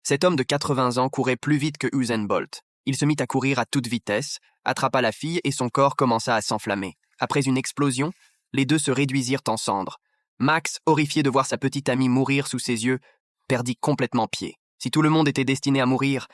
Cet homme de 80 ans courait plus vite que Usain Bolt. Il se mit à courir à toute vitesse, attrapa la fille et son corps commença à s'enflammer. Après une explosion, les deux se réduisirent en cendres. Max, horrifié de voir sa petite amie mourir sous ses yeux, perdit complètement pied. Si tout le monde était destiné à mourir,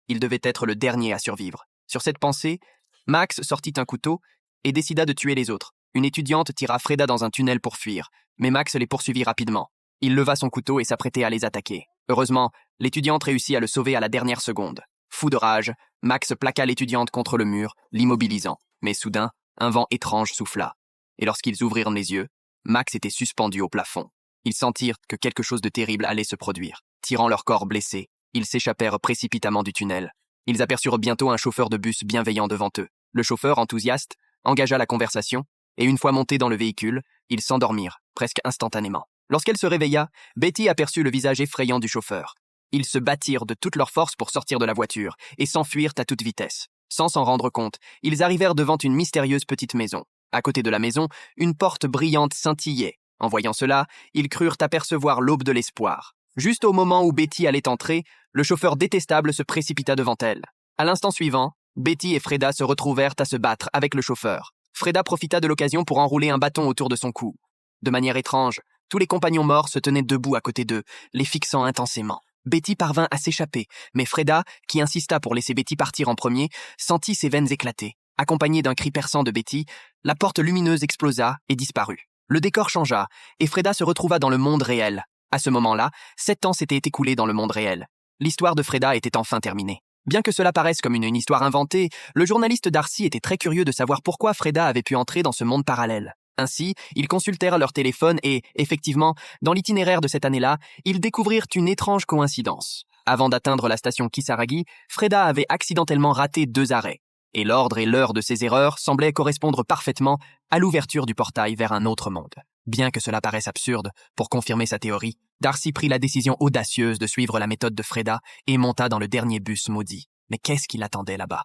il devait être le dernier à survivre. Sur cette pensée, Max sortit un couteau et décida de tuer les autres. Une étudiante tira Freda dans un tunnel pour fuir, mais Max les poursuivit rapidement. Il leva son couteau et s'apprêtait à les attaquer. Heureusement, l'étudiante réussit à le sauver à la dernière seconde. Fou de rage, Max plaqua l'étudiante contre le mur, l'immobilisant. Mais soudain, un vent étrange souffla. Et lorsqu'ils ouvrirent les yeux, Max était suspendu au plafond. Ils sentirent que quelque chose de terrible allait se produire. Tirant leur corps blessés, ils s'échappèrent précipitamment du tunnel. Ils aperçurent bientôt un chauffeur de bus bienveillant devant eux. Le chauffeur, enthousiaste, engagea la conversation, et une fois montés dans le véhicule, ils s'endormirent, presque instantanément. Lorsqu'elle se réveilla, Betty aperçut le visage effrayant du chauffeur. Ils se battirent de toute leur force pour sortir de la voiture et s'enfuirent à toute vitesse. Sans s'en rendre compte, ils arrivèrent devant une mystérieuse petite maison. À côté de la maison, une porte brillante scintillait. En voyant cela, ils crurent apercevoir l'aube de l'espoir. Juste au moment où Betty allait entrer, le chauffeur détestable se précipita devant elle. À l'instant suivant, Betty et Freda se retrouvèrent à se battre avec le chauffeur. Freda profita de l'occasion pour enrouler un bâton autour de son cou. De manière étrange, tous les compagnons morts se tenaient debout à côté d'eux, les fixant intensément. Betty parvint à s'échapper, mais Freda, qui insista pour laisser Betty partir en premier, sentit ses veines éclater. Accompagnée d'un cri perçant de Betty, la porte lumineuse explosa et disparut. Le décor changea, et Freda se retrouva dans le monde réel. À ce moment-là, 7 ans s'étaient écoulés dans le monde réel. L'histoire de Freda était enfin terminée. Bien que cela paraisse comme une histoire inventée, le journaliste Darcy était très curieux de savoir pourquoi Freda avait pu entrer dans ce monde parallèle. Ainsi, ils consultèrent leur téléphone et, effectivement, dans l'itinéraire de cette année-là, ils découvrirent une étrange coïncidence. Avant d'atteindre la station Kisaragi, Freda avait accidentellement raté 2 arrêts. Et l'ordre et l'heure de ces erreurs semblaient correspondre parfaitement à l'ouverture du portail vers un autre monde. Bien que cela paraisse absurde, pour confirmer sa théorie, Darcy prit la décision audacieuse de suivre la méthode de Freda et monta dans le dernier bus maudit. Mais qu'est-ce qui l'attendait là-bas?